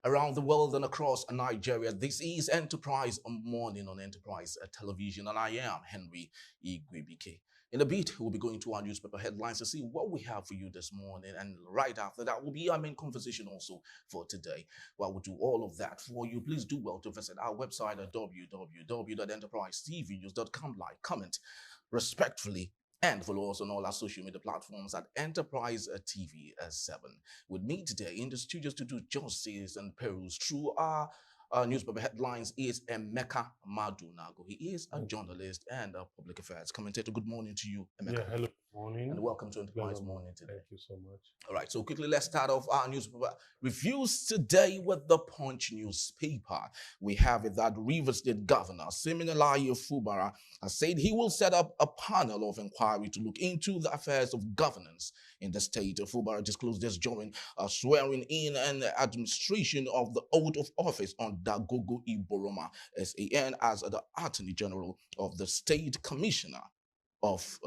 around the world and across Nigeria. This is Enterprise Morning on Enterprise Television, and I am Henry Igwebike. In a bit, we'll be going to our newspaper headlines to see what we have for you this morning, and right after that will be our main conversation also for today. While we do all of that for you, please do well to visit our website at www.enterprisetvnews.com. Like, comment respectfully, and follow us on all our social media platforms at Enterprise TV 7. With me today in the studios to do justice and peruse through our newspaper headlines is Emeka Madunago. He is a journalist and a public affairs commentator. Good morning to you, Emeka. Yeah, hello, morning. And welcome to Enterprise Morning today. Thank you so much. All right, so quickly, let's start off our newspaper reviews today with the Punch newspaper. We have it that Rivers State Governor Siminalayi Fubara has said he will set up a panel of inquiry to look into the affairs of governance in the state. Fubara disclosed this during a swearing in and administration of the oath of office on Dagogo Iboroma SAN as the Attorney General of the State Commissioner of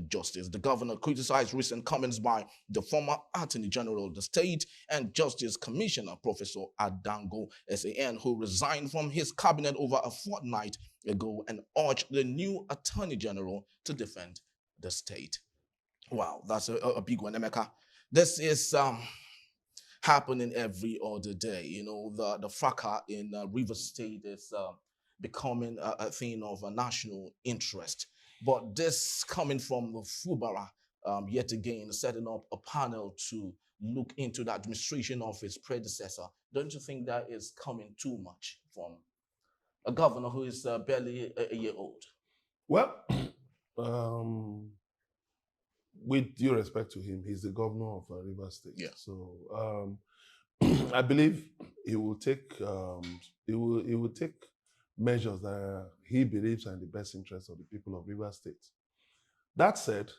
Justice. The governor criticized recent comments by the former Attorney General of the State and Justice Commissioner, Professor Adango SAN, who resigned from his cabinet over a fortnight ago, and urged the new Attorney General to defend the state. Wow, that's a big one, Emeka. This is happening every other day. You know, the fracas in Rivers State is becoming a thing of a national interest. But this coming from Fubara, yet again, setting up a panel to look into the administration of his predecessor. Don't you think that is coming too much from a governor who is barely a year old? Well, with due respect to him, he's the governor of Rivers State. Yeah. So I believe he will take he will take measures that he believes are in the best interest of the people of Rivers State. That said,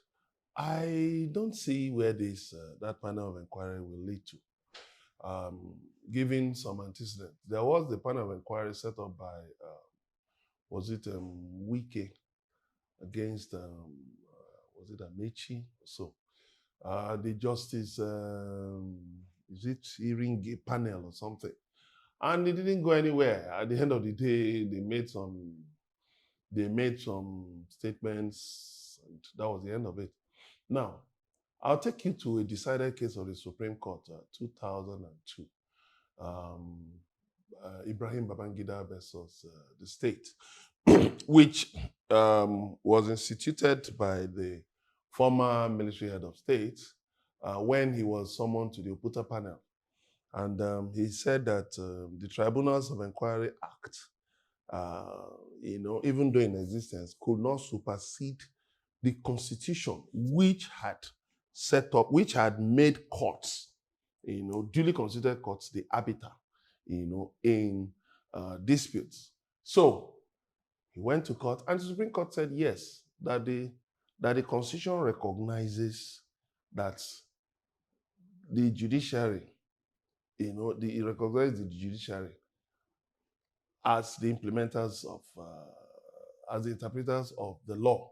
I don't see where this that panel of inquiry will lead to. Given some antecedents, there was the panel of inquiry set up by was it Wike against was it Amechi? So the justice is it hearing panel or something? And it didn't go anywhere. At the end of the day, they made some statements, and that was the end of it. Now, I'll take you to a decided case of the Supreme Court, 2002, Ibrahim Babangida versus the state, which was instituted by the former military head of state when he was summoned to the Oputa panel. And he said that the Tribunals of Inquiry Act, even though in existence, could not supersede the Constitution, which had set up, which had made courts, duly considered courts, the arbiter, in disputes. So he went to court, and the Supreme Court said yes, that the Constitution recognizes that the judiciary, it recognizes the judiciary as the implementers of, as the interpreters of the law,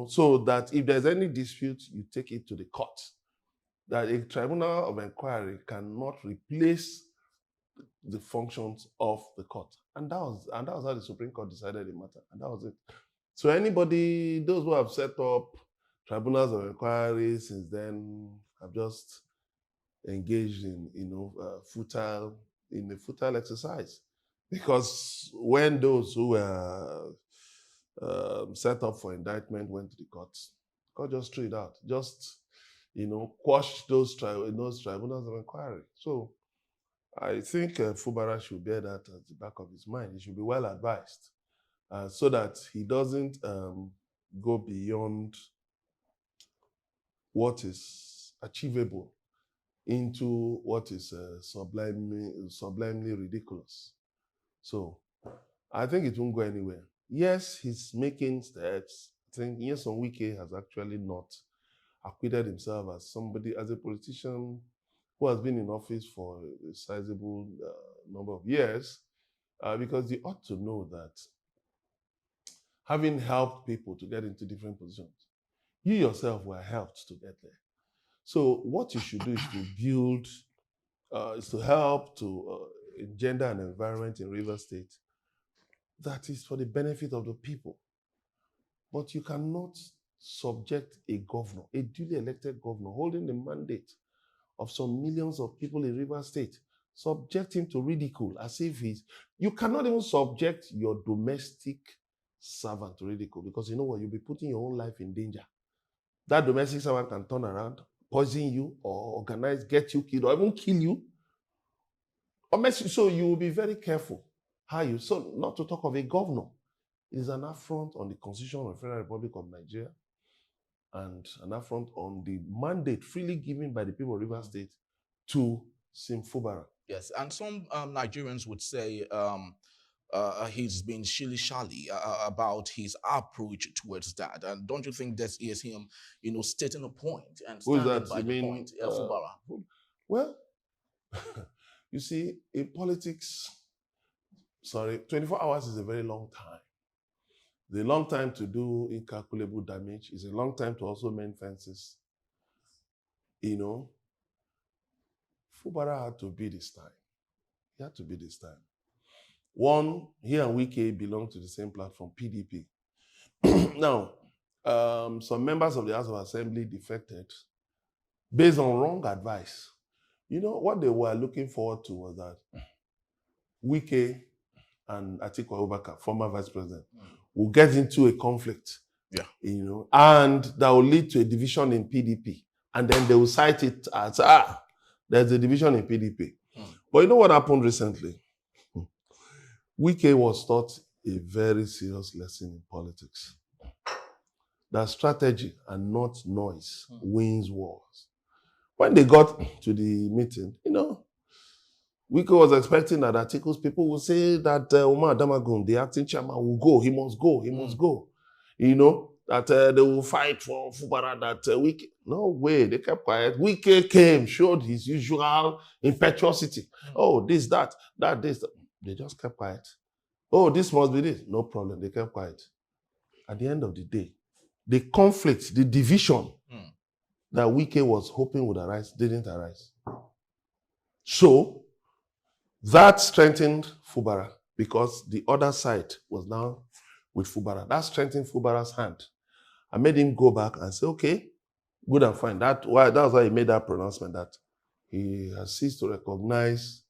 so that if there's any dispute, you take it to the court. That a tribunal of inquiry cannot replace the functions of the court. And that was how the Supreme Court decided the matter, and that was it. So anybody, those who have set up tribunals of inquiry since then have just engaged in futile exercise, because when those who were set up for indictment went to the courts just threw it out, just quashed those tribunals of inquiry. So I think Fubara should bear that at the back of his mind. He should be well advised so that he doesn't go beyond what is achievable into what is sublimely ridiculous. So I think it won't go anywhere. Yes, he's making steps. I think Nyesom Wike has actually not acquitted himself as a politician who has been in office for a sizable number of years, because you ought to know that having helped people to get into different positions, you yourself were helped to get there. So what you should do is to build is to help to engender an environment in Rivers State that is for the benefit of the people. But you cannot subject a governor, a duly elected governor, holding the mandate of some millions of people in Rivers State, subject him to ridicule as if he's. You cannot even subject your domestic servant to ridicule because you know what? You'll be putting your own life in danger. That domestic servant can turn around, poison you, or organize, get you killed, or even kill you. So you will be very careful how you. So not to talk of a governor. It is an affront on the Constitution of the Federal Republic of Nigeria and an affront on the mandate freely given by the people of Rivers State to Sim Fubara. Yes, and some Nigerians would say he's been shilly-shally about his approach towards that. And don't you think this is him, stating a point and Who is standing that? by You the mean, point? Fubara. Well, you see, in politics, 24 hours is a very long time. It's a long time to do incalculable damage. It's a long time to also mend fences. Fubara had to be this time. He had to be this time. One, he and Wike belong to the same platform, PDP. Now, some members of the House of Assembly defected based on wrong advice. What they were looking forward to was that Wike and Atiku Abubakar, former vice president, will get into a conflict. Yeah. And that will lead to a division in PDP. And then they will cite it as, there's a division in PDP. But you know what happened recently? Wike was taught a very serious lesson in politics. That strategy and not noise wins wars. When they got to the meeting, Wike was expecting that Atiku's people would say that Umar Damagun, the acting chairman, will go. He must go. He must go. That they will fight for Fubara, that Wike. No way. They kept quiet. Wike came, showed his usual impetuosity. Oh, this, that, this. That. They just kept quiet. Oh, this must be this. No problem. They kept quiet. At the end of the day, the conflict, the division that Wike was hoping would arise didn't arise. So, that strengthened Fubara because the other side was now with Fubara. That strengthened Fubara's hand. I made him go back and say, okay, good and fine. That was why he made that pronouncement that he has ceased to recognize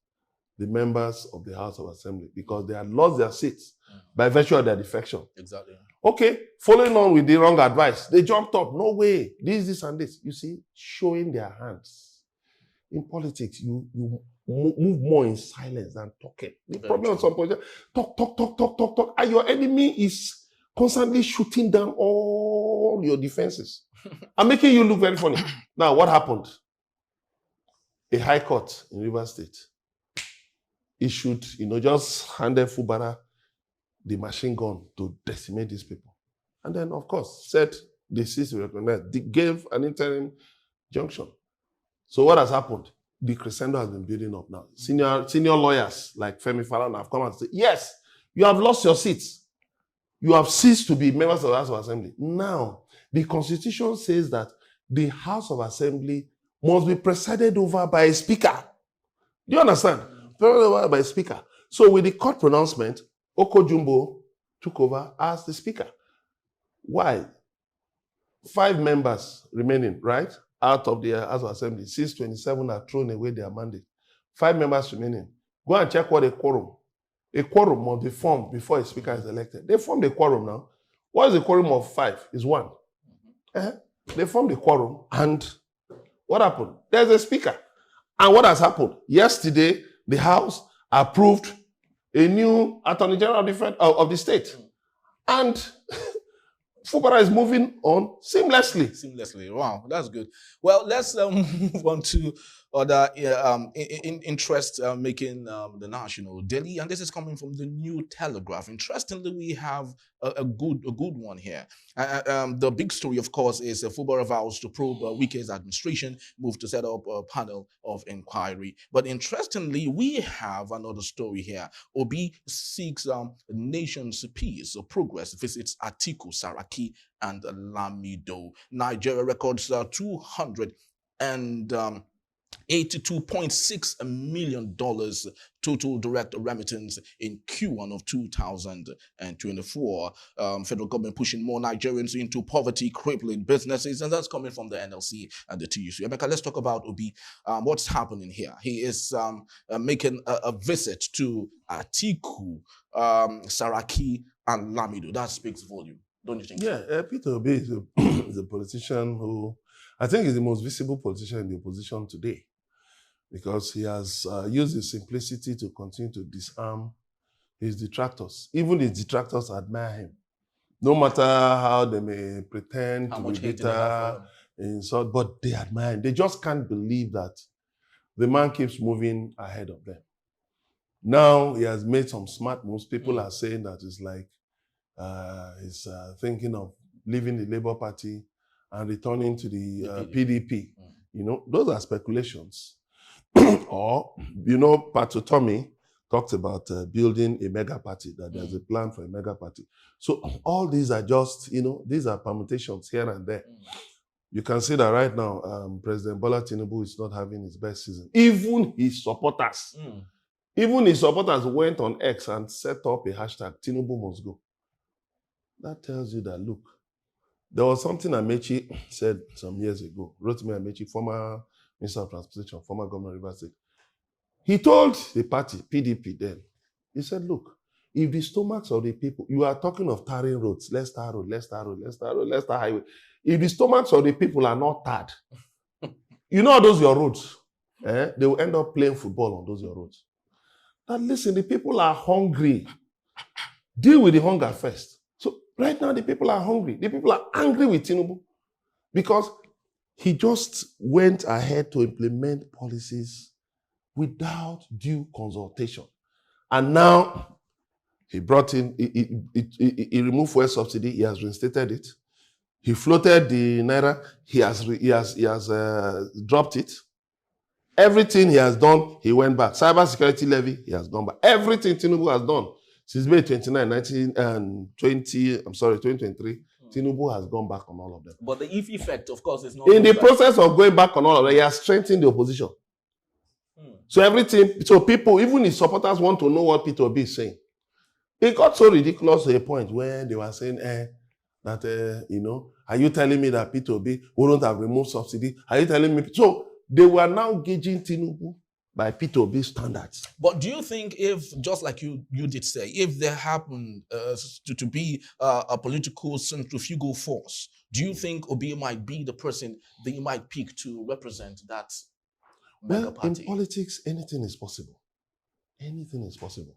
the members of the House of Assembly because they had lost their seats by virtue of their defection. Exactly. Okay, following on with the wrong advice, they jumped up. No way, this, and this. You see, showing their hands. In politics, you move more in silence than talking. The problem on some point, talk, and your enemy is constantly shooting down all your defenses and making you look very funny. Now, what happened? A high court in Rivers State issued, just handed Fubara the machine gun to decimate these people. And then, of course, said they ceased to recognize. They gave an interim junction. So what has happened? The crescendo has been building up now. Senior lawyers like Femi Falana have come and said, yes, you have lost your seats. You have ceased to be members of the House of Assembly. Now, the Constitution says that the House of Assembly must be presided over by a speaker. Do you understand? Presided over by a speaker. So with the court pronouncement, Oko Jumbo took over as the speaker. Why? 5 members remaining, right? Out of the House of Assembly. 627 are thrown away their mandate. 5 members remaining. Go and check what a quorum. A quorum must be formed before a speaker is elected. They formed a quorum now. What is the quorum of 5? Is 1. They formed a quorum, and what happened? There's a speaker. And what has happened? Yesterday, the House approved a new Attorney General of the state. And Fubara is moving on seamlessly. Wow, that's good. Well, let's move on to other interest making the national daily, and this is coming from the New Telegraph. Interestingly, we have a good one here. The big story, of course, is Fubara vows to probe Wike's administration, move to set up a panel of inquiry. But interestingly, we have another story here. Obi seeks nation's peace or progress, visits Atiku, Saraki, and Lamido. Nigeria records 200 and $82.6 million total direct remittance in Q1 of 2024. Federal government pushing more Nigerians into poverty, crippling businesses, and that's coming from the NLC and the TUC. Emeka, let's talk about Obi. What's happening here? He is making a visit to Atiku, Saraki, and Lamido. That speaks volume, don't you think? Yeah, Peter Obi is is a politician who I think is the most visible politician in the opposition today, because he has used his simplicity to continue to disarm his detractors. Even his detractors admire him. No matter how they may pretend to be bitter, insult, but they admire him. They just can't believe that the man keeps moving ahead of them. Now he has made some smart moves. People are saying that it's like he's thinking of leaving the Labour Party and returning to the PDP. You know, those are speculations. Or, you know, Patotomi talked about building a mega party, that there's a plan for a mega party. So all these are just, you know, these are permutations here and there. You can see that right now, President Bola Tinubu is not having his best season. Even his supporters went on X and set up a hashtag, Tinubu must go. That tells you that, look, there was something Amechi said some years ago. Rotimi Amechi, former Minister of Transportation, former Governor of Rivers State. He told the party, PDP then, he said, look, if the stomachs of the people, you are talking of tarring roads, let's tar road, let's tar road, let's tar road, let's tar highway. If the stomachs of the people are not tarred, you know those your roads, they will end up playing football on those your roads. Now listen, the people are hungry. Deal with the hunger first. So right now the people are hungry. The people are angry with Tinubu because he just went ahead to implement policies without due consultation. And now he brought in, he removed fuel subsidy, he has reinstated it. He floated the Naira, he has dropped it. Everything he has done, he went back. Cyber security levy, he has gone back. Everything Tinubu has done since May 29, 2023, Tinubu has gone back on all of them. But the if effect, of course, is not. In the process of going back on all of them, he has strengthened the opposition. So everything, so people, even his supporters want to know what Peter Obi is saying. It got so ridiculous to a point where they were saying, that, you know, are you telling me that Peter Obi wouldn't have removed subsidy? Are you telling me? So they were now gauging Tinubu by Peter Obi's standards. But do you think if, just like you did say, if there happened to be a political centrifugal force, do you think Obi might be the person that you might pick to represent that mega party? In politics, anything is possible. Anything is possible.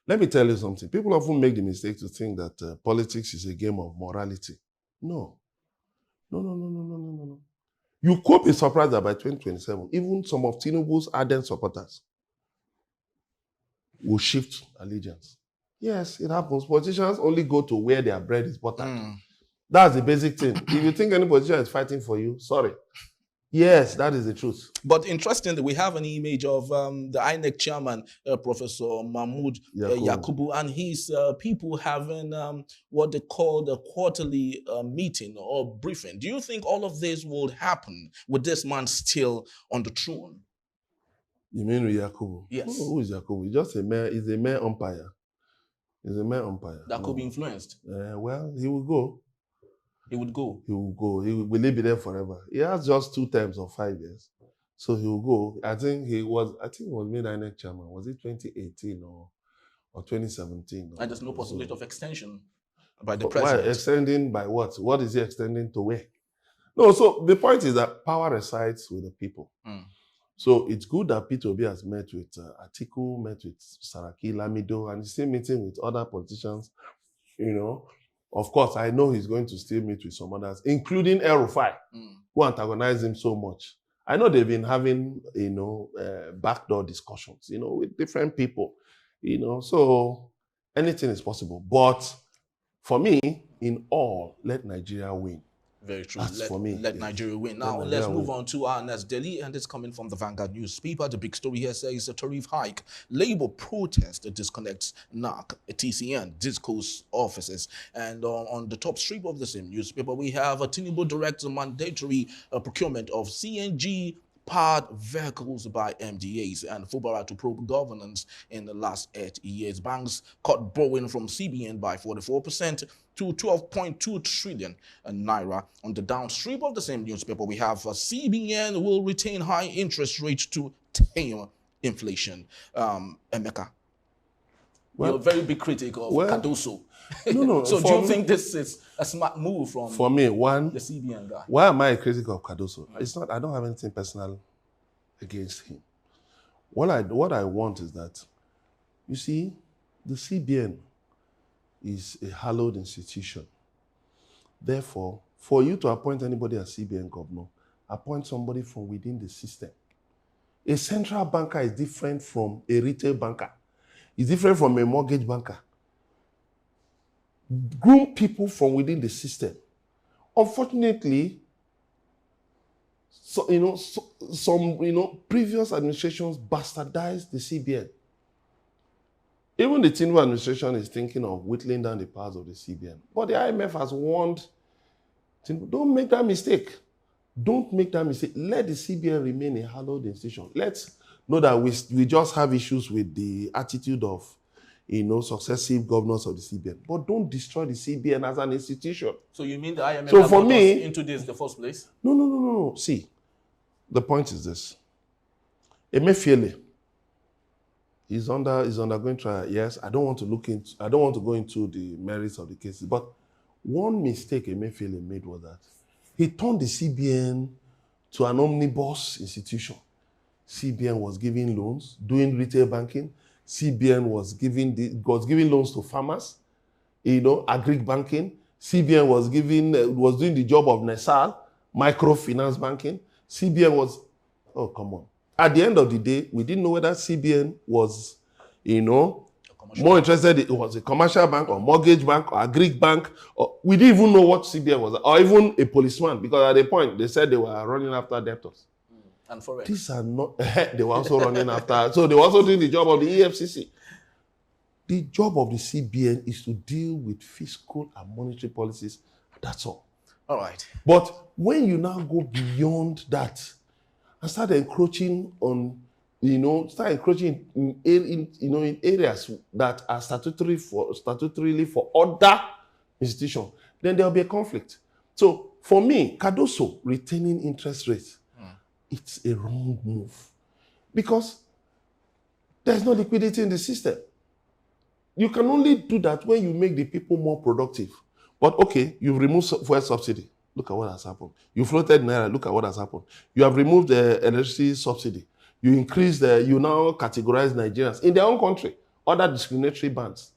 Let me tell you something. People often make the mistake to think that politics is a game of morality. No. No. You could be surprised that by 2027, even some of Tinubu's ardent supporters will shift allegiance. Yes, it happens. Politicians only go to where their bread is buttered. That's the basic thing. If you think any politician is fighting for you, sorry. Yes, that is the truth. But interestingly, we have an image of the INEC chairman, Professor Mahmoud Yakubu, and his people having what they call the quarterly meeting or briefing. Do you think all of this will happen with this man still on the throne? You mean with Yakubu? Yes. Who is Yakubu? He's just a mere, he's a mere umpire. He's a mere umpire. That could be influenced. Well, he will go. He would go. He will go. Will he be there forever? He has just 2 terms of 5 years. So he will go. I think he was made INEC chairman. Was it 2018 or 2017? And there's no possibility of extension by the president. Why? Extending by what? What is he extending to where? No, so the point is that power resides with the people. So it's good that Peter Obi has met with Atiku, met with Saraki, Lamido, and he's still meeting with other politicians, you know. Of course, I know he's going to still meet with some others, including El Rufai, who antagonize him so much. I know they've been having, you know, backdoor discussions, you know, with different people, you know, so anything is possible. But for me, in all, let Nigeria win. Very true. That's for me. Let Nigeria win. Now, let's move on to our next daily, and it's coming from the Vanguard newspaper. The big story here says a tariff hike. Labour protest disconnects NAC, TCN, Disco's offices. And on the top strip of the same newspaper, we have a Tinubu directs mandatory procurement of CNG powered vehicles by MDAs, and Fubara to probe governance in the last 8 years. Banks cut borrowing from CBN by 44% to 12.2 trillion naira. On the downstream of the same newspaper, we have CBN will retain high interest rates to tame inflation. Emeka, you're a very big critic of Cardoso. No. So do you think this is a smart move from for me, the CBN guy? Why am I a critic of Cardoso? It's not, I don't have anything personal against him. What I want is that, you see, the CBN is a hallowed institution. Therefore, for you to appoint anybody as CBN governor, appoint somebody from within the system. A central banker is different from a retail banker. It's different from a mortgage banker. Groom people from within the system. Unfortunately, some previous administrations bastardized the CBN. Even the Tinubu administration is thinking of whittling down the powers of the CBN. But the IMF has warned Tinubu, don't make that mistake. Don't make that mistake. Let the CBN remain a hallowed institution. Let's know that we just have issues with the attitude of successive governors of the CBN. But don't destroy the CBN as an institution. So you mean the IMF so for me, us into this in the first place? No. See, the point is this. Emefiele is undergoing trial. Yes, I don't want to go into the merits of the cases, but one mistake Emefiele made was that he turned the CBN to an omnibus institution. CBN was giving loans, doing retail banking. CBN was giving loans to farmers, agric banking. CBN was doing the job of NESAL, microfinance banking. CBN was, oh, come on. At the end of the day, we didn't know whether CBN was, more interested in it was a commercial bank or mortgage bank or agric bank. Or we didn't even know what CBN was, or even a policeman, because at the point they said they were running after debtors. And for these are not, they were also running after, so they were also doing the job of the EFCC. The job of the CBN is to deal with fiscal and monetary policies. That's all. All right. But when you now go beyond that and start encroaching on, in areas that are statutorily for other institutions, then there will be a conflict. So for me, Cardoso retaining interest rates, it's a wrong move because there's no liquidity in the system. You can only do that when you make the people more productive. But okay, you've removed fuel subsidy. Look at what has happened. You floated Naira. Look at what has happened. You have removed the electricity subsidy. You now categorize Nigerians in their own country, other discriminatory bans.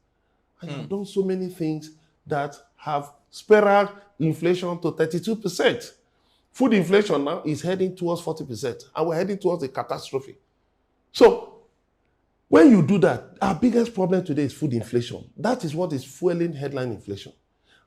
And you've done so many things that have spiraled inflation to 32%. Food inflation now is heading towards 40%, and we're heading towards a catastrophe. So, when you do that, our biggest problem today is food inflation. That is what is fueling headline inflation.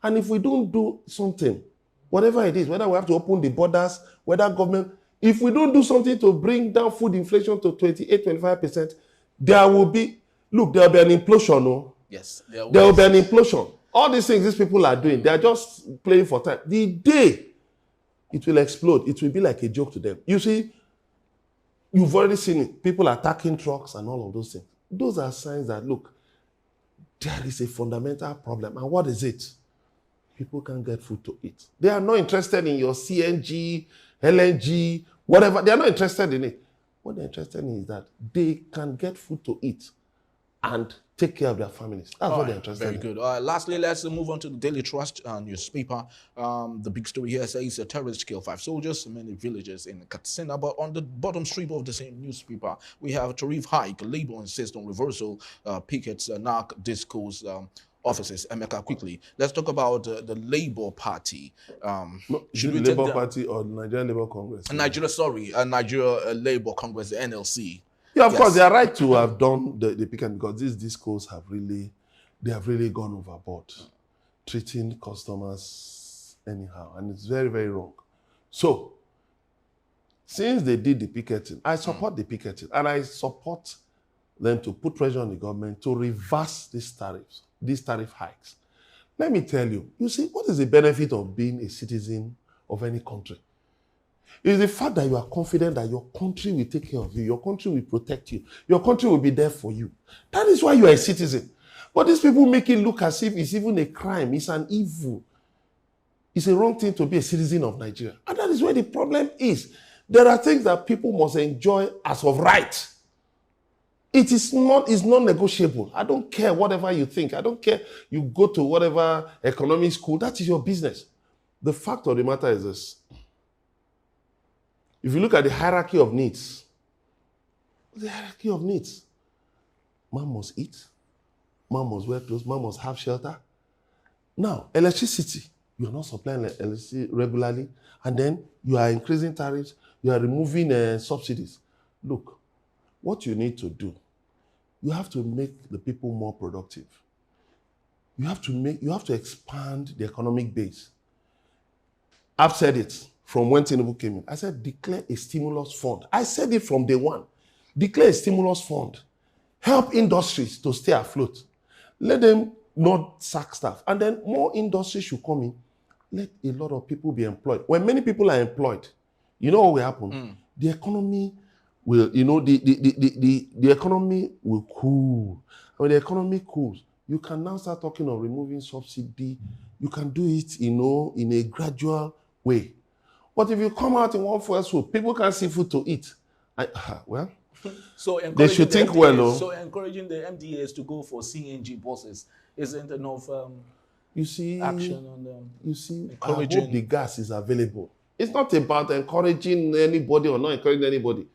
And if we don't do something, whatever it is, whether we have to open the borders, whether government, if we don't do something to bring down food inflation to 28-25%, there will be an implosion. No? Yes. There will be an implosion. All these things these people are doing, they are just playing for time. The day it will explode, it will be like a joke to them. You see, you've already seen it. People attacking trucks and all of those things. Those are signs that, look, there is a fundamental problem. And what is it? People can't get food to eat. They are not interested in your CNG, LNG, whatever. They are not interested in it. What they're interested in is that they can get food to eat and take care of their families. That's what they're interested in. Very good. Lastly, let's move on to the Daily Trust newspaper. The big story here says a terrorist killed 5 soldiers in many villages in Katsina. But on the bottom strip of the same newspaper, we have tariff hike. Labour insists on reversal. Pickets knock discourse offices. Emeka, quickly, let's talk about the Labour Party. Should we Labour Party or Nigerian Labour Congress? Nigeria Labour Congress, the NLC. Yeah, of course, they are right to have done the picket because these discourse have really gone overboard, treating customers anyhow, and it's very, very wrong. So, since they did the picketing, I support the picketing, and I support them to put pressure on the government to reverse these tariff hikes. Let me tell you, you see, what is the benefit of being a citizen of any country? It's the fact that you are confident that your country will take care of you, your country will protect you, your country will be there for you. That is why you are a citizen. But these people make it look as if it's even a crime, it's an evil. It's a wrong thing to be a citizen of Nigeria. And that is where the problem is. There are things that people must enjoy as of right. It's non-negotiable. I don't care whatever you think. I don't care you go to whatever economic school. That is your business. The fact of the matter is this. If you look at the hierarchy of needs, man must eat, man must wear clothes, man must have shelter. Now, electricity, you are not supplying electricity regularly, and then you are increasing tariffs, you are removing subsidies. Look, what you need to do, you have to make the people more productive. You have to expand the economic base. I've said it from when Tinubu came in. I said, declare a stimulus fund. I said it from day one. Declare a stimulus fund. Help industries to stay afloat. Let them not sack staff. And then more industries should come in. Let a lot of people be employed. When many people are employed, you know what will happen? The economy will, the economy will cool. And when the economy cools, you can now start talking of removing subsidy. You can do it, in a gradual way. But if you come out in one fell swoop, people can't see food to eat. So they should think well. So encouraging the MDAs to go for CNG buses isn't enough action on them. You see, I hope the gas is available. It's not about encouraging anybody or not encouraging anybody.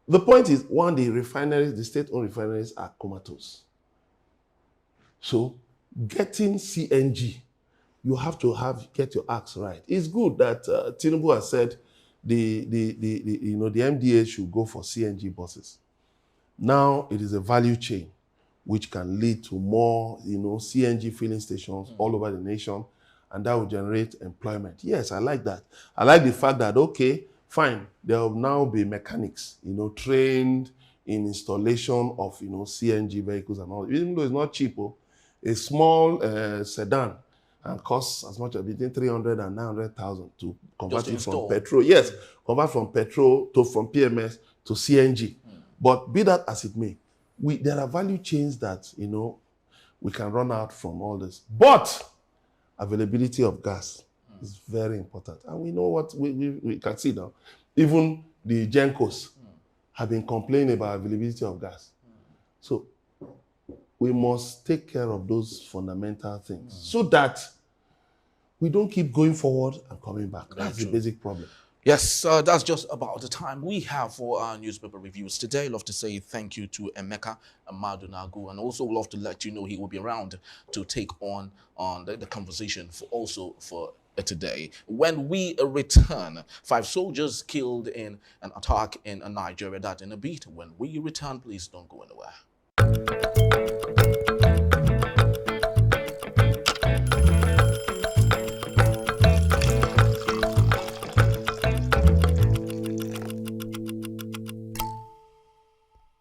The point is, one, the state-owned refineries are comatose. So getting CNG, you have to get your acts right. It's good that Tinubu has said the MDA should go for CNG buses. Now it is a value chain which can lead to more CNG filling stations all over the nation, and that will generate employment. Yes, I like that. I like the fact that, okay, fine, there will now be mechanics, trained in installation of CNG vehicles and all. Even though it's not cheap, a small sedan and costs as much as between 300 and 900,000 to convert it from petrol. Yes, convert from petrol from PMS to CNG. But be that as it may, there are value chains that we can run out from all this. But availability of gas is very important, and we know what we can see now. Even the Gencos have been complaining about availability of gas. So we must take care of those fundamental things so that we don't keep going forward and coming back. That's the basic problem. Yes, that's just about the time we have for our newspaper reviews today. I'd love to say thank you to Emeka Madunagu, and also love to let you know he will be around to take on the conversation for today. When we return, 5 soldiers killed in an attack in Nigeria. That in a beat. When we return, please don't go anywhere.